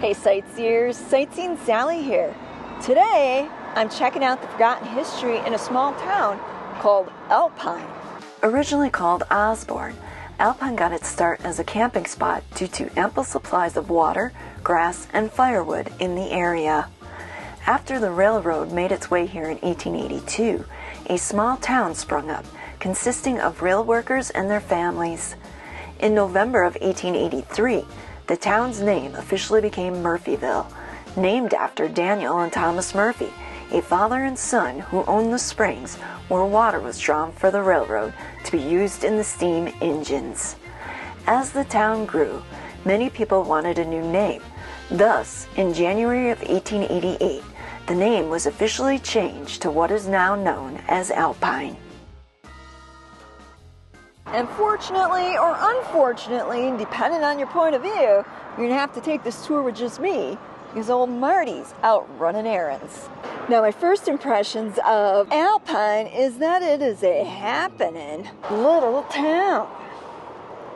Hey sightseers, Sightseeing Sally here. Today, I'm checking out the forgotten history in a small town called Alpine. Originally called Osborne, Alpine got its start as a camping spot due to ample supplies of water, grass, and firewood in the area. After the railroad made its way here in 1882, a small town sprung up, consisting of rail workers and their families. In November of 1883, the town's name officially became Murphyville, named after Daniel and Thomas Murphy, a father and son who owned the springs where water was drawn for the railroad to be used in the steam engines. As the town grew, many people wanted a new name. Thus, in January of 1888, the name was officially changed to what is now known as Alpine. And fortunately or unfortunately, depending on your point of view, you're going to have to take this tour with just me, because old Marty's out running errands. Now, my first impressions of Alpine is that it is a happening little town.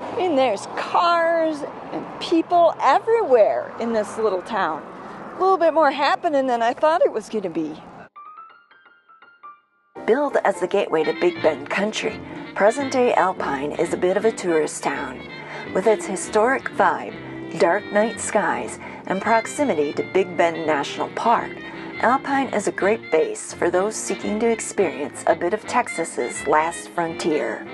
I mean, there's cars and people everywhere in this little town. A little bit more happening than I thought it was going to be. Billed as the gateway to Big Bend country, present-day Alpine is a bit of a tourist town. With its historic vibe, dark night skies, and proximity to Big Bend National Park, Alpine is a great base for those seeking to experience a bit of Texas's last frontier.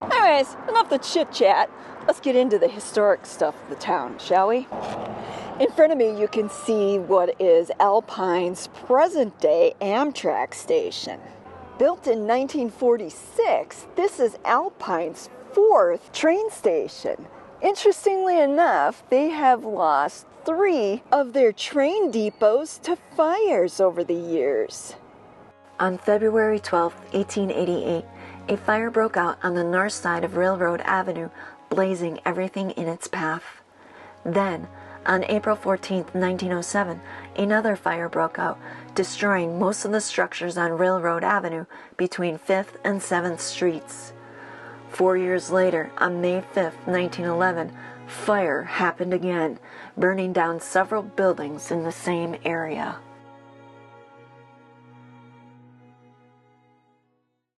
Anyways, enough the chit-chat. Let's get into the historic stuff of the town, shall we? In front of me, you can see what is Alpine's present-day Amtrak station. Built in 1946, this is Alpine's fourth train station. Interestingly enough, they have lost 3 of their train depots to fires over the years. On February 12, 1888, a fire broke out on the north side of Railroad Avenue, blazing everything in its path. Then, on April 14, 1907, another fire broke out, destroying most of the structures on Railroad Avenue between 5th and 7th Streets. 4 years later, on May 5, 1911, fire happened again, burning down several buildings in the same area.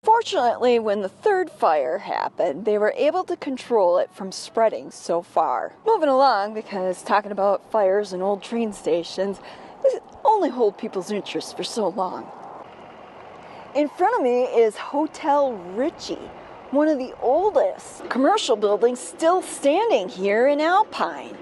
Fortunately, when the third fire happened, they were able to control it from spreading so far. Moving along, because talking about fires and old train stations only hold people's interest for so long. In front of me is Hotel Richie, one of the oldest commercial buildings still standing here in Alpine.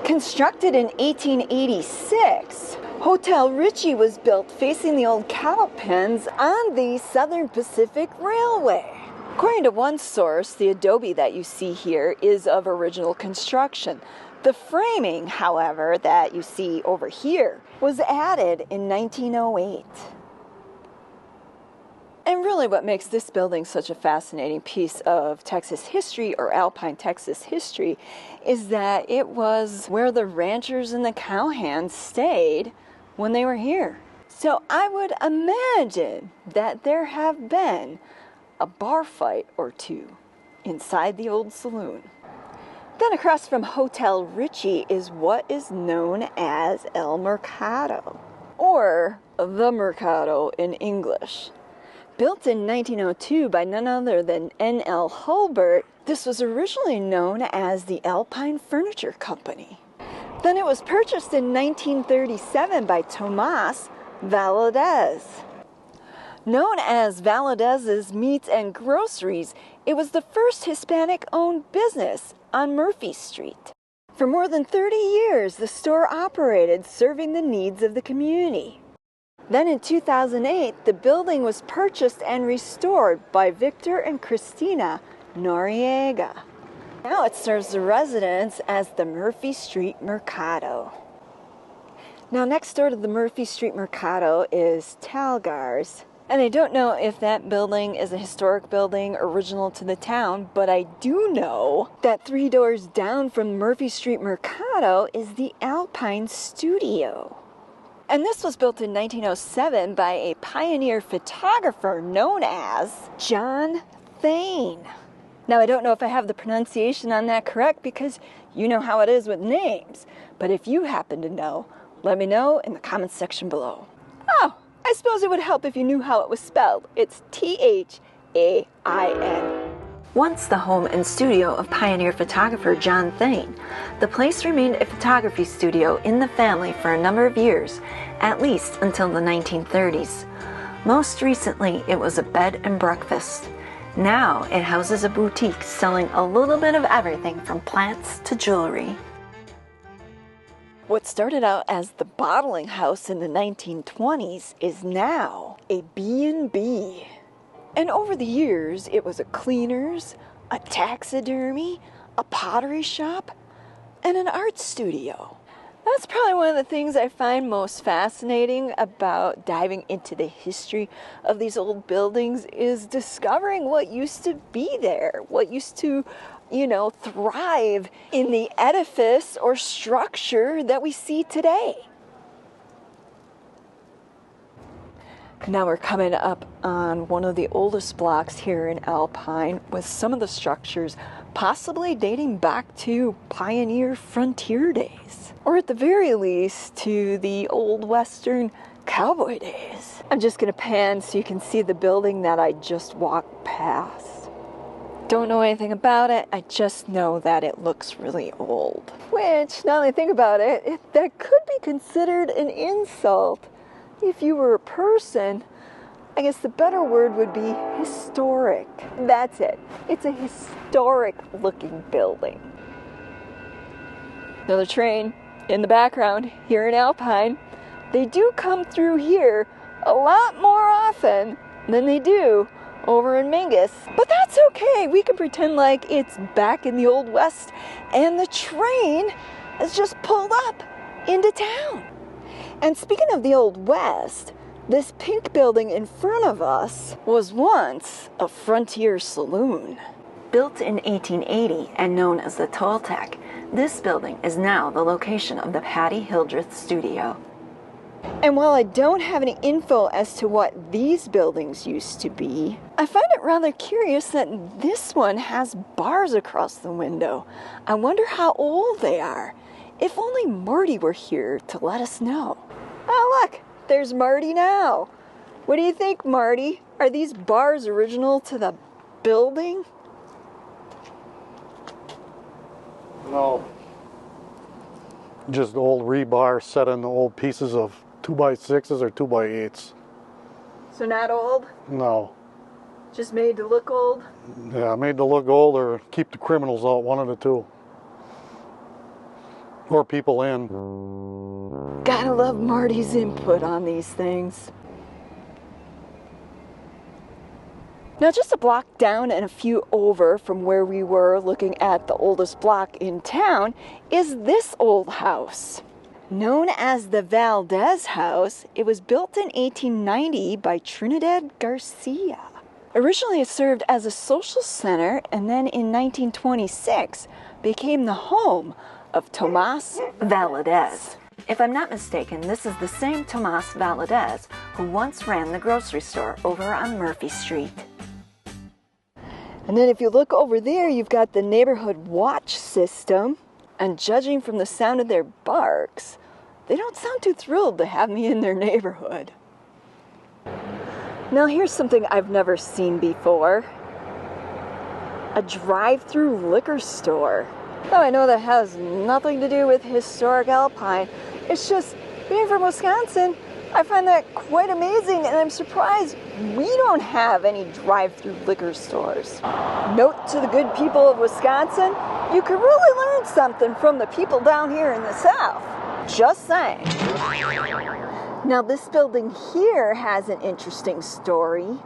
Constructed in 1886, Hotel Richie was built facing the old cattle pens on the Southern Pacific Railway. According to one source, the adobe that you see here is of original construction. The framing, however, that you see over here was added in 1908. And really what makes this building such a fascinating piece of Texas history, or Alpine, Texas history, is that it was where the ranchers and the cowhands stayed when they were here. So I would imagine that there have been a bar fight or two inside the old saloon. Then across from Hotel Richie is what is known as El Mercado, or the Mercado in English. Built in 1902 by none other than N.L. Hulbert, this was originally known as the Alpine Furniture Company. Then it was purchased in 1937 by Tomas Valdez. Known as Valdez's Meats and Groceries, it was the first Hispanic-owned business on Murphy Street. For more than 30 years, the store operated, serving the needs of the community. Then in 2008, the building was purchased and restored by Victor and Christina Noriega. Now it serves the residents as the Murphy Street Mercado. Now next door to the Murphy Street Mercado is Talgar's. And I don't know if that building is a historic building original to the town, but I do know that 3 doors down from Murphy Street Mercado is the Alpine Studio. And this was built in 1907 by a pioneer photographer known as John Thane. Now, I don't know if I have the pronunciation on that correct because you know how it is with names. But if you happen to know, let me know in the comments section below. Oh, I suppose it would help if you knew how it was spelled. It's Thain. Once the home and studio of pioneer photographer John Thain, the place remained a photography studio in the family for a number of years, at least until the 1930s. Most recently, it was a bed and breakfast. Now it houses a boutique selling a little bit of everything from plants to jewelry. What started out as the bottling house in the 1920s is now a B&B. And over the years, it was a cleaner's, a taxidermy, a pottery shop, and an art studio. That's probably one of the things I find most fascinating about diving into the history of these old buildings is discovering what used to be there, what used to, thrive in the edifice or structure that we see today. Now we're coming up on one of the oldest blocks here in Alpine with some of the structures possibly dating back to pioneer frontier days, or at the very least to the old western cowboy days. I'm just going to pan so you can see the building that I just walked past. Don't know anything about it, I just know that it looks really old. Which, now that I think about it, that could be considered an insult. If you were a person, I guess the better word would be historic. That's it. It's a historic looking building. Another train in the background here in Alpine. They do come through here a lot more often than they do over in Mingus. But that's okay. We can pretend like it's back in the Old West and the train has just pulled up into town. And speaking of the Old West, this pink building in front of us was once a frontier saloon. Built in 1880 and known as the Toltec, this building is now the location of the Patty Hildreth studio. And while I don't have any info as to what these buildings used to be, I find it rather curious that this one has bars across the window. I wonder how old they are. If only Marty were here to let us know. Oh, look, there's Marty now. What do you think, Marty? Are these bars original to the building? No. Just old rebar set in the old pieces of 2x6s or 2x8s. So not old? No. Just made to look old? Yeah, made to look old or keep the criminals out, one of the two. Or people in. Gotta love Marty's input on these things. Now just a block down and a few over from where we were looking at the oldest block in town is this old house. Known as the Valdez house, it was built in 1890 by Trinidad Garcia. Originally it served as a social center and then in 1926 became the home of Tomas Valdez. If I'm not mistaken, this is the same Tomas Valdez who once ran the grocery store over on Murphy Street. And then if you look over there, you've got the neighborhood watch system. And judging from the sound of their barks, they don't sound too thrilled to have me in their neighborhood. Now here's something I've never seen before. A drive-through liquor store. Now I know that has nothing to do with historic Alpine. It's just, being from Wisconsin, I find that quite amazing, and I'm surprised we don't have any drive-through liquor stores. Note to the good people of Wisconsin, you can really learn something from the people down here in the South. Just saying. Now this building here has an interesting story.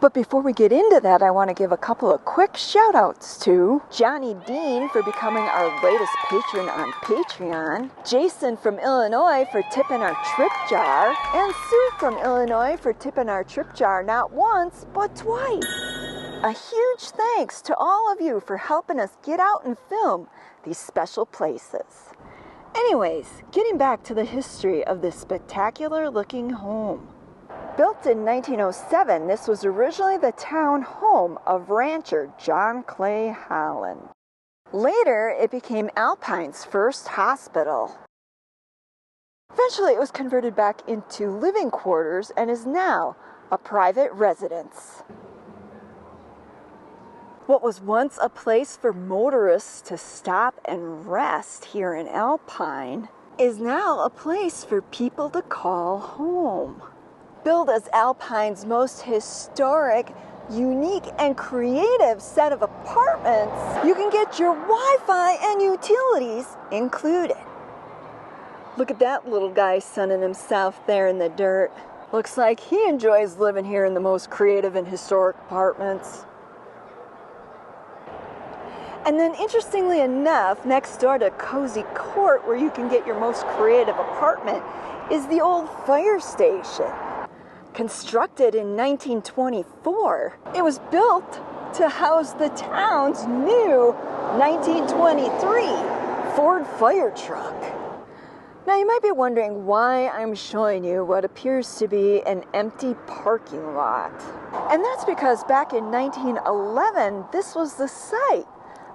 But before we get into that, I want to give a couple of quick shout outs to Johnny Dean for becoming our latest patron on Patreon, Jason from Illinois for tipping our trip jar, and Sue from Illinois for tipping our trip jar not once, but twice. A huge thanks to all of you for helping us get out and film these special places. Anyways, getting back to the history of this spectacular looking home. Built in 1907, this was originally the town home of rancher John Clay Holland. Later, it became Alpine's first hospital. Eventually, it was converted back into living quarters and is now a private residence. What was once a place for motorists to stop and rest here in Alpine is now a place for people to call home. Billed as Alpine's most historic, unique, and creative set of apartments, you can get your Wi-Fi and utilities included. Look at that little guy sunning himself there in the dirt. Looks like he enjoys living here in the most creative and historic apartments. And then, interestingly enough, next door to Cozy Court, where you can get your most creative apartment, is the old fire station. Constructed in 1924, it was built to house the town's new 1923 Ford fire truck. Now, you might be wondering why I'm showing you what appears to be an empty parking lot. And that's because back in 1911, this was the site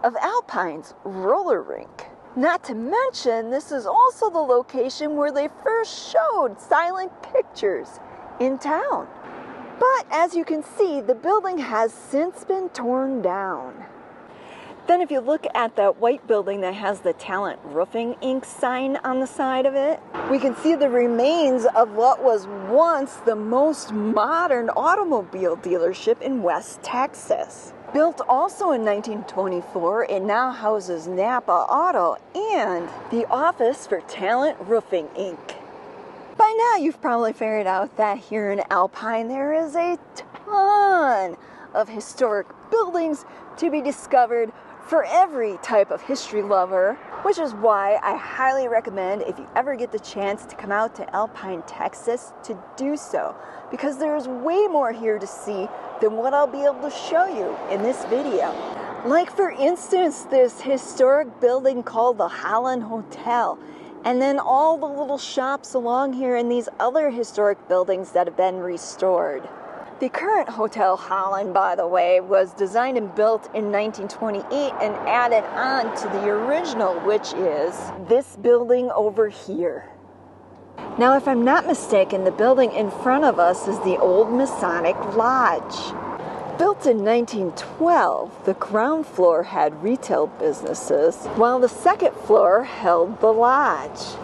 of Alpine's roller rink. Not to mention, this is also the location where they first showed silent pictures in town. But as you can see, the building has since been torn down. Then if you look at that white building that has the Talent Roofing Inc. sign on the side of it, we can see the remains of what was once the most modern automobile dealership in West Texas. Built also in 1924, it now houses Napa Auto and the office for Talent Roofing Inc. By now, you've probably figured out that here in Alpine, there is a ton of historic buildings to be discovered for every type of history lover, which is why I highly recommend, if you ever get the chance to come out to Alpine, Texas, to do so, because there's way more here to see than what I'll be able to show you in this video. Like, for instance, this historic building called the Holland Hotel, and then all the little shops along here and these other historic buildings that have been restored. The current Hotel Holland, by the way, was designed and built in 1928 and added on to the original, which is this building over here. Now, if I'm not mistaken, the building in front of us is the old Masonic Lodge. Built in 1912, the ground floor had retail businesses, while the second floor held the lodge.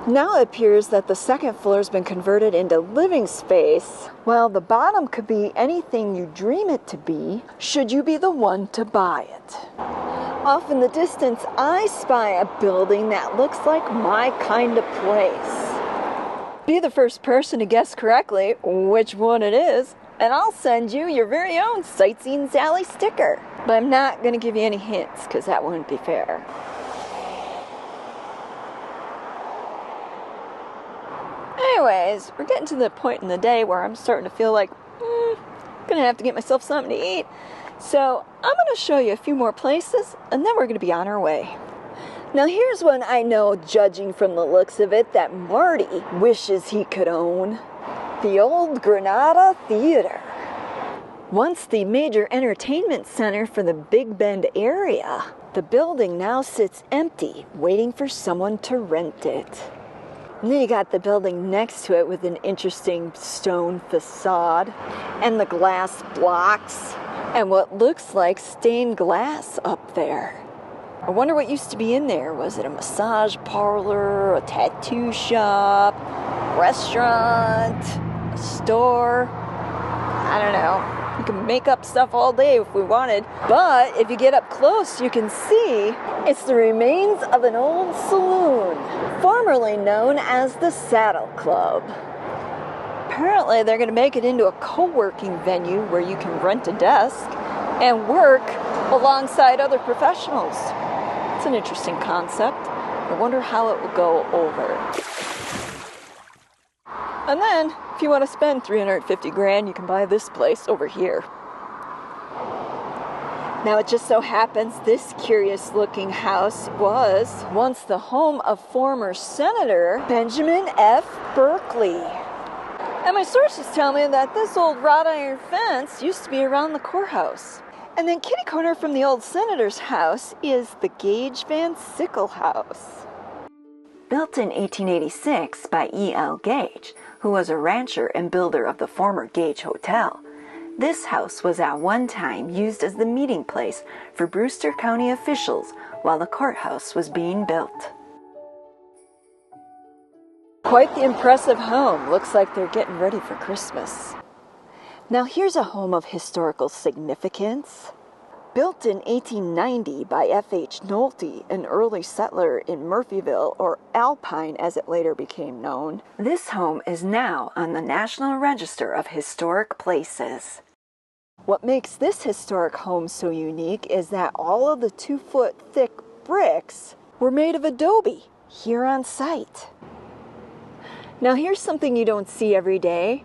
Now it appears that the second floor has been converted into living space, while the bottom could be anything you dream it to be, should you be the one to buy it. Off in the distance, I spy a building that looks like my kind of place. Be the first person to guess correctly which one it is, and I'll send you your very own Sightseeing Sally sticker. But I'm not going to give you any hints, because that wouldn't be fair. Anyways, we're getting to the point in the day where I'm starting to feel like I'm going to have to get myself something to eat. So I'm going to show you a few more places, and then we're going to be on our way. Now here's one I know, judging from the looks of it, that Marty wishes he could own. The old Granada Theater. Once the major entertainment center for the Big Bend area, the building now sits empty, waiting for someone to rent it. And then you got the building next to it with an interesting stone facade, and the glass blocks, and what looks like stained glass up there. I wonder what used to be in there. Was it a massage parlor, a tattoo shop, restaurant, a store? I don't know. You can make up stuff all day if we wanted, but if you get up close, you can see it's the remains of an old saloon, formerly known as the Saddle Club. Apparently, they're going to make it into a co-working venue where you can rent a desk and work alongside other professionals. It's an interesting concept. I wonder how it will go over. And then, if you want to spend $350,000, you can buy this place over here. Now, it just so happens this curious-looking house was once the home of former Senator Benjamin F. Berkeley. And my sources tell me that this old wrought iron fence used to be around the courthouse. And then kitty corner from the old senator's house is the Gage Van Sickle House. Built in 1886 by E.L. Gage, who was a rancher and builder of the former Gage Hotel, this house was at one time used as the meeting place for Brewster County officials while the courthouse was being built. Quite the impressive home. Looks like they're getting ready for Christmas. Now here's a home of historical significance. Built in 1890 by F.H. Nolte, an early settler in Murphyville, or Alpine as it later became known. This home is now on the National Register of Historic Places. What makes this historic home so unique is that all of the 2-foot thick bricks were made of adobe here on site. Now here's something you don't see every day.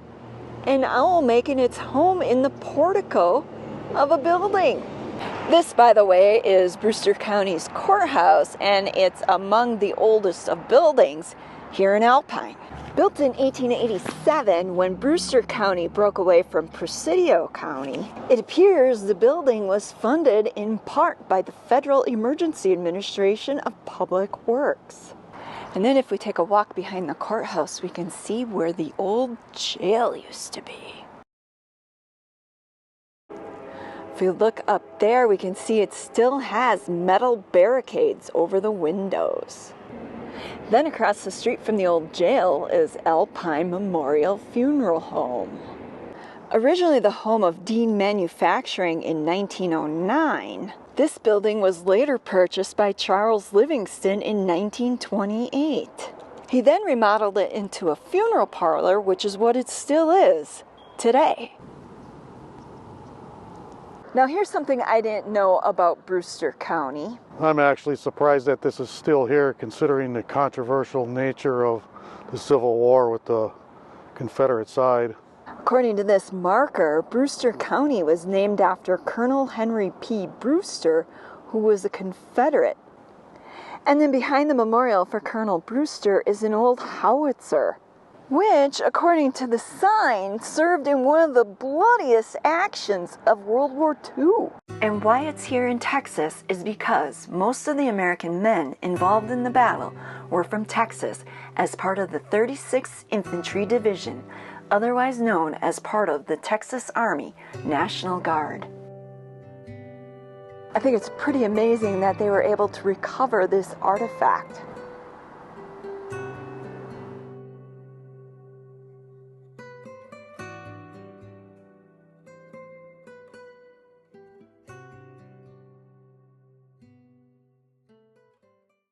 An owl making its home in the portico of a building. This, by the way, is Brewster County's courthouse, and it's among the oldest of buildings here in Alpine. Built in 1887, when Brewster County broke away from Presidio County, it appears the building was funded in part by the Federal Emergency Administration of Public Works. And then if we take a walk behind the courthouse, we can see where the old jail used to be. If we look up there, we can see it still has metal barricades over the windows. Then across the street from the old jail is Alpine Memorial Funeral Home. Originally the home of Dean Manufacturing in 1909, this building was later purchased by Charles Livingston in 1928. He then remodeled it into a funeral parlor, which is what it still is today. Now here's something I didn't know about Brewster County. I'm actually surprised that this is still here, considering the controversial nature of the Civil War with the Confederate side. According to this marker, Brewster County was named after Colonel Henry P. Brewster, who was a Confederate. And then behind the memorial for Colonel Brewster is an old howitzer, which, according to the sign, served in one of the bloodiest actions of World War II. And why it's here in Texas is because most of the American men involved in the battle were from Texas as part of the 36th Infantry Division, otherwise known as part of the Texas Army National Guard. I think it's pretty amazing that they were able to recover this artifact.